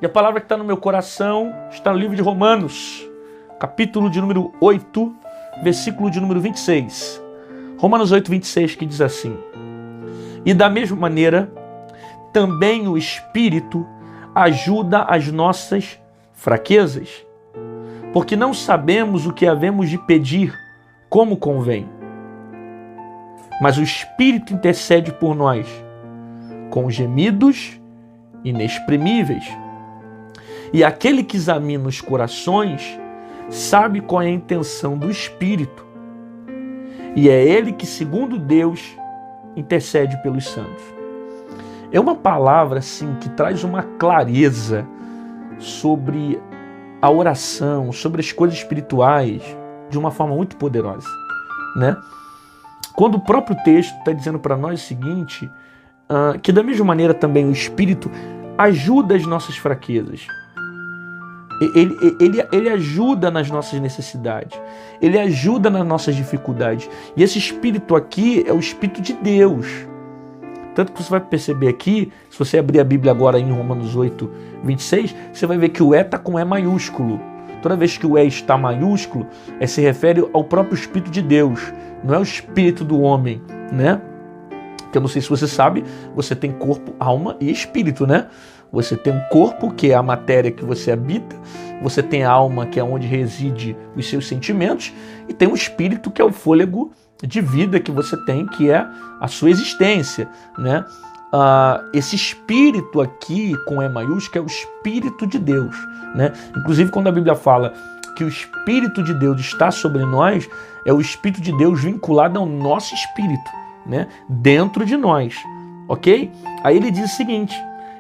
E a palavra que está no meu coração está no livro de Romanos, capítulo de número 8, versículo de número 26. Romanos 8, 26, que diz assim: E da mesma maneira, também o Espírito ajuda as nossas fraquezas, porque não sabemos o que havemos de pedir como convém. Mas o Espírito intercede por nós com gemidos inexprimíveis. E aquele que examina os corações sabe qual é a intenção do Espírito. E é ele que, segundo Deus, intercede pelos santos. É uma palavra assim que traz uma clareza sobre a oração, sobre as coisas espirituais, de uma forma muito poderosa, né? Quando o próprio texto está dizendo para nós o seguinte, que da mesma maneira também o Espírito ajuda as nossas fraquezas. Ele ajuda nas nossas necessidades. Ele ajuda nas nossas dificuldades. E esse Espírito aqui é o Espírito de Deus. Tanto que você vai perceber aqui, se você abrir a Bíblia agora em Romanos 8, 26, você vai ver que o E está com E maiúsculo. Toda vez que o E está maiúsculo, se refere ao próprio Espírito de Deus. Não é o Espírito do homem, né? Que eu não sei se você sabe, você tem corpo, alma e espírito, né? Você tem um corpo, que é a matéria que você habita, você tem a alma, que é onde reside os seus sentimentos, e tem o espírito, que é o fôlego de vida que você tem, que é a sua existência, né? Esse espírito aqui, com E maiúsculo, é o Espírito de Deus, né? Inclusive, quando a Bíblia fala que o Espírito de Deus está sobre nós, é o Espírito de Deus vinculado ao nosso espírito, né? Dentro de nós, ok? Aí ele diz o seguinte: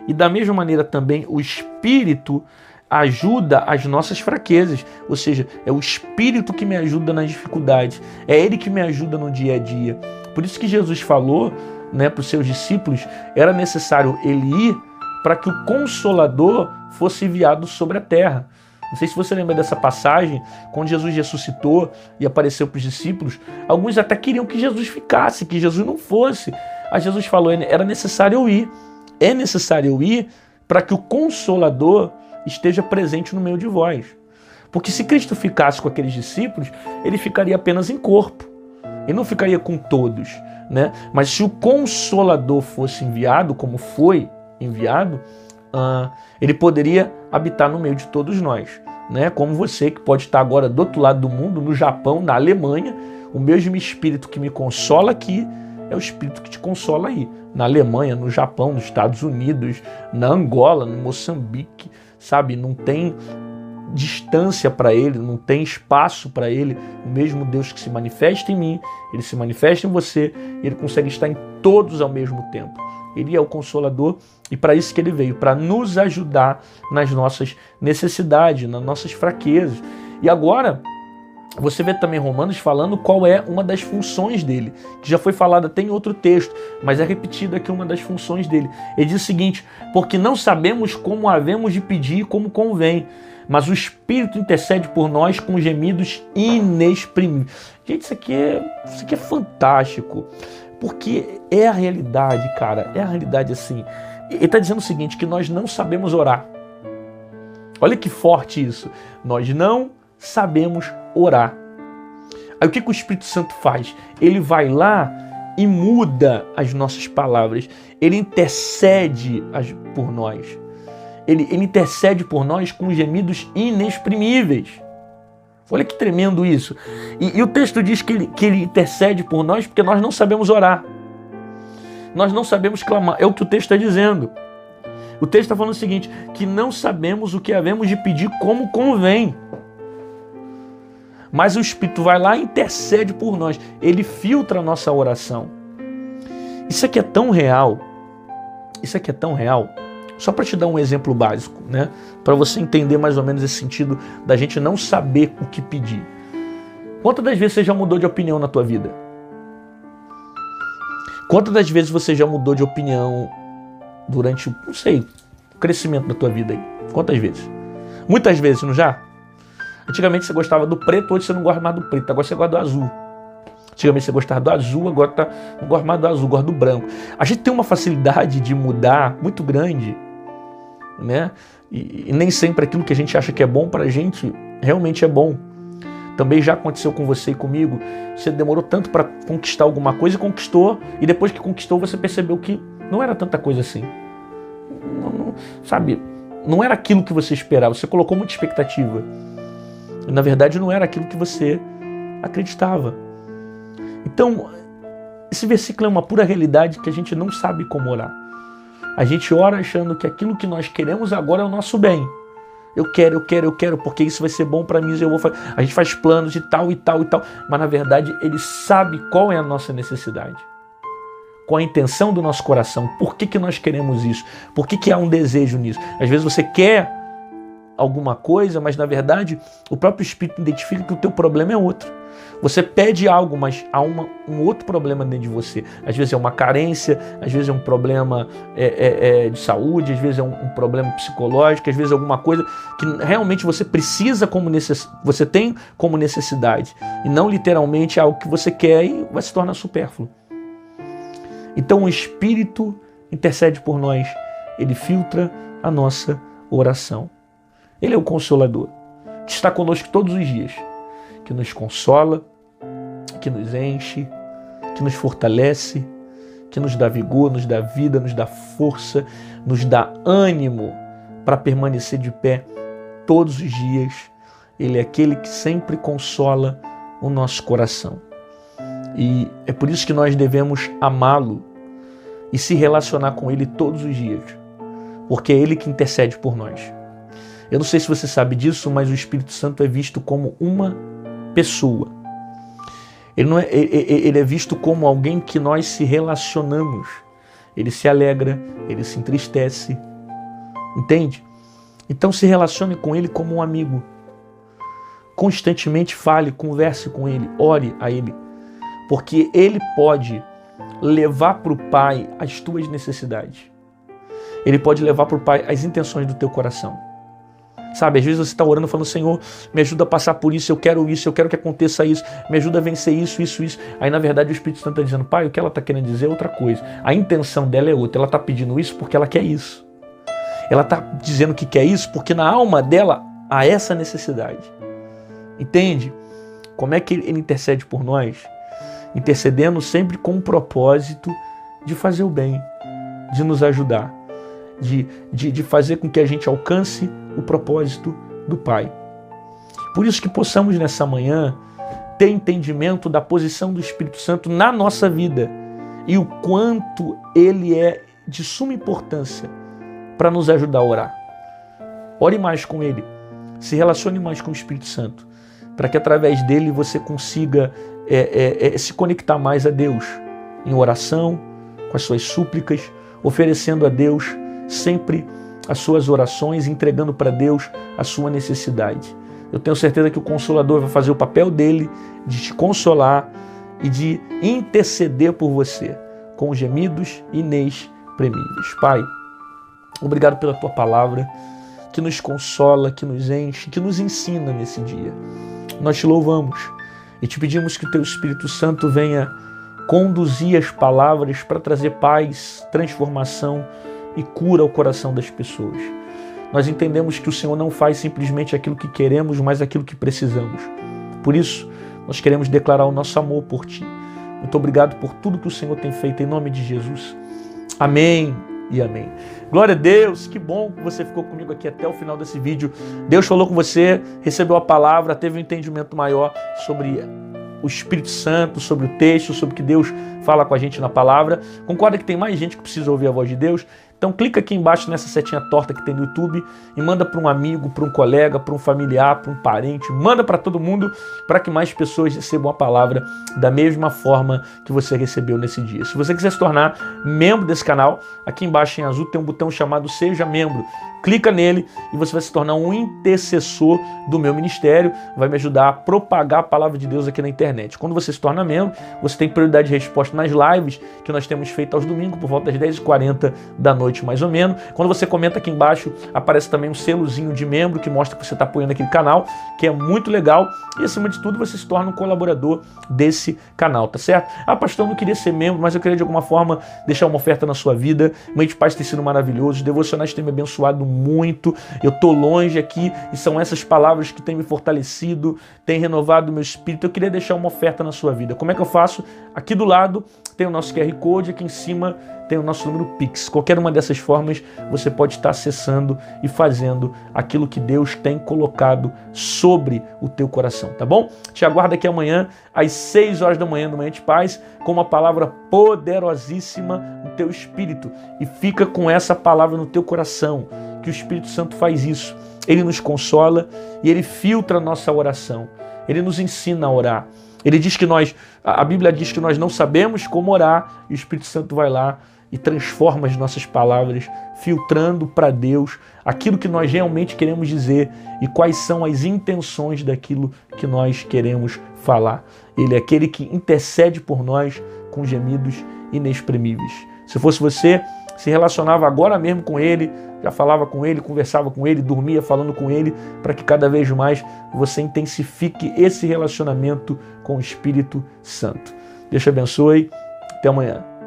e da mesma maneira também o Espírito ajuda as nossas fraquezas, ou seja, é o Espírito que me ajuda nas dificuldades, é Ele que me ajuda no dia a dia. Por isso que Jesus falou, né, para os seus discípulos, era necessário Ele ir para que o Consolador fosse enviado sobre a terra. Não sei se você lembra dessa passagem, quando Jesus ressuscitou e apareceu para os discípulos, alguns até queriam que Jesus ficasse, que Jesus não fosse. Aí Jesus falou, era necessário eu ir. É necessário eu ir para que o Consolador esteja presente no meio de vós. Porque se Cristo ficasse com aqueles discípulos, ele ficaria apenas em corpo. Ele não ficaria com todos, né? Mas se o Consolador fosse enviado, como foi enviado, ele poderia habitar no meio de todos nós, né? Como você que pode estar agora do outro lado do mundo, no Japão, na Alemanha, o mesmo Espírito que me consola aqui é o Espírito que te consola aí, na Alemanha, no Japão, nos Estados Unidos, na Angola, no Moçambique, sabe? Não tem distância para ele, não tem espaço para ele. O mesmo Deus que se manifesta em mim, ele se manifesta em você, ele consegue estar em todos ao mesmo tempo. Ele é o Consolador e para isso que ele veio, para nos ajudar nas nossas necessidades, nas nossas fraquezas. E agora, você vê também Romanos falando qual é uma das funções dele, que já foi falada até em outro texto, mas é repetida aqui uma das funções dele. Ele diz o seguinte: porque não sabemos como havemos de pedir como convém, mas o Espírito intercede por nós com gemidos inexprimíveis. Gente, isso aqui é fantástico, porque é a realidade, cara, é a realidade assim. Ele está dizendo o seguinte, que nós não sabemos orar. Olha que forte isso. Nós não sabemos orar. Aí o que o Espírito Santo faz? Ele vai lá e muda as nossas palavras. Ele intercede por nós. Ele intercede por nós com gemidos inexprimíveis. Olha que tremendo isso. E o texto diz que ele intercede por nós porque nós não sabemos orar. Nós não sabemos clamar. É o que o texto está dizendo. O texto está falando o seguinte, que não sabemos o que havemos de pedir como convém. Mas o Espírito vai lá e intercede por nós. Ele filtra a nossa oração. Isso aqui é tão real. Isso aqui é tão real. Só para te dar um exemplo básico, né? Para você entender mais ou menos esse sentido da gente não saber o que pedir. Quantas das vezes você já mudou de opinião na tua vida? Quantas das vezes você já mudou de opinião durante, não sei, o crescimento da tua vida aí? Quantas vezes? Muitas vezes, não já? Antigamente você gostava do preto, hoje você não gosta mais do preto, agora você gosta do azul. Antigamente você gostava do azul, agora não gosta mais do azul, gosta do branco. A gente tem uma facilidade de mudar muito grande, né? E nem sempre aquilo que a gente acha que é bom para a gente realmente é bom. Também já aconteceu com você e comigo. Você demorou tanto para conquistar alguma coisa e conquistou, e depois que conquistou você percebeu que não era tanta coisa assim. Sabe, não era aquilo que você esperava, você colocou muita expectativa. E na verdade não era aquilo que você acreditava. Então, esse versículo é uma pura realidade que a gente não sabe como orar. A gente ora achando que aquilo que nós queremos agora é o nosso bem. Eu quero, porque isso vai ser bom para mim, eu vou fazer. A gente faz planos de tal e tal e tal, mas na verdade ele sabe qual é a nossa necessidade. Qual a intenção do nosso coração, por que nós queremos isso, por que há um desejo nisso. Às vezes você quer alguma coisa, mas na verdade o próprio Espírito identifica que o teu problema é outro. Você pede algo, mas há um outro problema dentro de você. Às vezes é uma carência, às vezes é um problema de saúde, às vezes é um problema psicológico, às vezes é alguma coisa que realmente você precisa você tem como necessidade. E não literalmente algo que você quer e vai se tornar supérfluo. Então o Espírito intercede por nós. Ele filtra a nossa oração. Ele é o Consolador, que está conosco todos os dias, que nos consola, que nos enche, que nos fortalece, que nos dá vigor, nos dá vida, nos dá força, nos dá ânimo para permanecer de pé todos os dias. Ele é aquele que sempre consola o nosso coração. E é por isso que nós devemos amá-lo e se relacionar com ele todos os dias, porque é ele que intercede por nós. Eu não sei se você sabe disso, mas o Espírito Santo é visto como uma pessoa. Ele é visto como alguém que nós se relacionamos. Ele se alegra, ele se entristece. Entende? Então se relacione com ele como um amigo. Constantemente fale, converse com ele, ore a ele. Porque ele pode levar para o Pai as tuas necessidades. Ele pode levar para o Pai as intenções do teu coração. Sabe, às vezes você está orando falando, Senhor, me ajuda a passar por isso, eu quero que aconteça isso, me ajuda a vencer isso. Aí na verdade o Espírito Santo está dizendo, Pai, o que ela está querendo dizer é outra coisa. A intenção dela é outra, ela está pedindo isso porque ela quer isso. Ela está dizendo que quer isso porque na alma dela há essa necessidade. Entende? Como é que ele intercede por nós? Intercedendo sempre com o propósito de fazer o bem, de nos ajudar, de fazer com que a gente alcance o propósito do Pai. Por isso que possamos nessa manhã ter entendimento da posição do Espírito Santo na nossa vida e o quanto ele é de suma importância para nos ajudar a orar. Ore mais com ele, se relacione mais com o Espírito Santo, para que através dele você consiga se conectar mais a Deus em oração, com as suas súplicas, oferecendo a Deus sempre as suas orações, entregando para Deus a sua necessidade. Eu tenho certeza que o Consolador vai fazer o papel dele de te consolar e de interceder por você com gemidos inexprimíveis. Pai, obrigado pela tua palavra que nos consola, que nos enche, que nos ensina nesse dia. Nós te louvamos e te pedimos que o teu Espírito Santo venha conduzir as palavras para trazer paz, transformação e cura ao coração das pessoas. Nós entendemos que o Senhor não faz simplesmente aquilo que queremos, mas aquilo que precisamos. Por isso, nós queremos declarar o nosso amor por Ti. Muito obrigado por tudo que o Senhor tem feito em nome de Jesus. Amém e amém. Glória a Deus, que bom que você ficou comigo aqui até o final desse vídeo. Deus falou com você, recebeu a palavra, teve um entendimento maior sobre o Espírito Santo, sobre o texto, sobre o que Deus fala com a gente na palavra. Concorda que tem mais gente que precisa ouvir a voz de Deus? Então clica aqui embaixo nessa setinha torta que tem no YouTube e manda para um amigo, para um colega, para um familiar, para um parente. Manda para todo mundo para que mais pessoas recebam a palavra da mesma forma que você recebeu nesse dia. Se você quiser se tornar membro desse canal, aqui embaixo em azul tem um botão chamado Seja Membro. Clica nele e você vai se tornar um intercessor do meu ministério, vai me ajudar a propagar a palavra de Deus aqui na internet. Quando você se torna membro, você tem prioridade de resposta nas lives que nós temos feito aos domingos, por volta das 10h40 da noite, mais ou menos. Quando você comenta aqui embaixo, aparece também um selozinho de membro que mostra que você está apoiando aquele canal, que é muito legal. E acima de tudo, você se torna um colaborador desse canal, tá certo? Ah, pastor, eu não queria ser membro, mas eu queria de alguma forma deixar uma oferta na sua vida. Mãe de Paz tem sido maravilhoso, os devocionais têm me abençoado muito, eu estou longe aqui e são essas palavras que têm me fortalecido, têm renovado o meu espírito. Eu queria deixar uma oferta na sua vida. Como é que eu faço? Aqui do lado tem o nosso QR Code, aqui em cima tem o nosso número Pix. Qualquer uma dessas formas você pode estar acessando e fazendo aquilo que Deus tem colocado sobre o teu coração, tá bom? Te aguardo aqui amanhã às 6 horas da manhã no Manhã de Paz com uma palavra poderosíssima no teu espírito, e fica com essa palavra no teu coração, que o Espírito Santo faz isso. Ele nos consola e ele filtra a nossa oração. Ele nos ensina a orar. Ele diz que a Bíblia diz que nós não sabemos como orar, e o Espírito Santo vai lá e transforma as nossas palavras, filtrando para Deus aquilo que nós realmente queremos dizer e quais são as intenções daquilo que nós queremos falar. Ele é aquele que intercede por nós com gemidos inexprimíveis. Se fosse você, se relacionava agora mesmo com Ele, já falava com Ele, conversava com Ele, dormia falando com Ele, para que cada vez mais você intensifique esse relacionamento com o Espírito Santo. Deus te abençoe. Até amanhã.